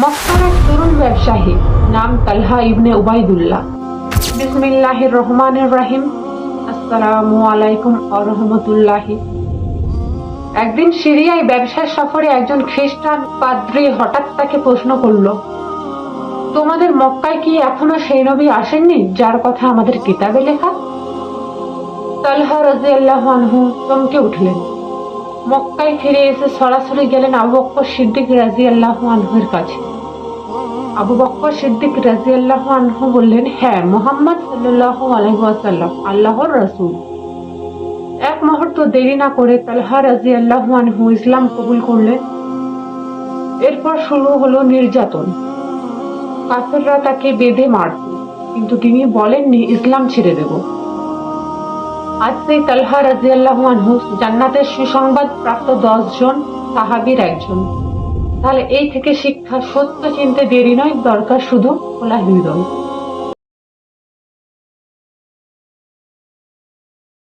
মক্কার এক তরুণ ব্যবসায়ী, নাম তালহা ইবনে উবাইদুল্লাহ। বিসমিল্লাহির রহমানির রহিম। আসসালামু আলাইকুম ওয়া রাহমাতুল্লাহি। একদিন সিরিয়ায় ব্যবসার সফরে একজন খ্রিস্টান পাদ্রী হঠাৎ তাকে প্রশ্ন করল, তোমাদের মক্কায় কি এখনো সেই নবী আসেননি যার কথা আমাদের কিতাবে লেখা? তালহা রাদিয়াল্লাহু আনহু চমকে উঠলেন। মক্কায় ফিরে এসে সরাসরি গেলেন আবু বকর সিদ্দিক রাদিয়াল্লাহু আনহুর কাছে। আবু বকর সিদ্দিক রাদিয়াল্লাহু আনহু বললেন, হ্যাঁ, মুহাম্মদ সাল্লাল্লাহু আলাইহি ওয়াসাল্লাম আল্লাহর রাসূল। এক মুহূর্ত দেরি না করে তালহা রাদিয়াল্লাহু আনহু ইসলাম কবুল করলেন। এরপর শুরু হলো নির্যাতন। কাফেররা তাকে বেঁধে মারত, কিন্তু তিনি বলেননি ইসলাম ছেড়ে দেব। আজ সেই তালহা রাদিয়াল্লাহু আনহু জান্নাতের সুসংবাদ প্রাপ্ত 10 জন সাহাবীর একজন। তাহলে এই থেকে শিক্ষা, সত্য চিনতে দেরি নয়, দরকার শুধু খোলা হৃদয়।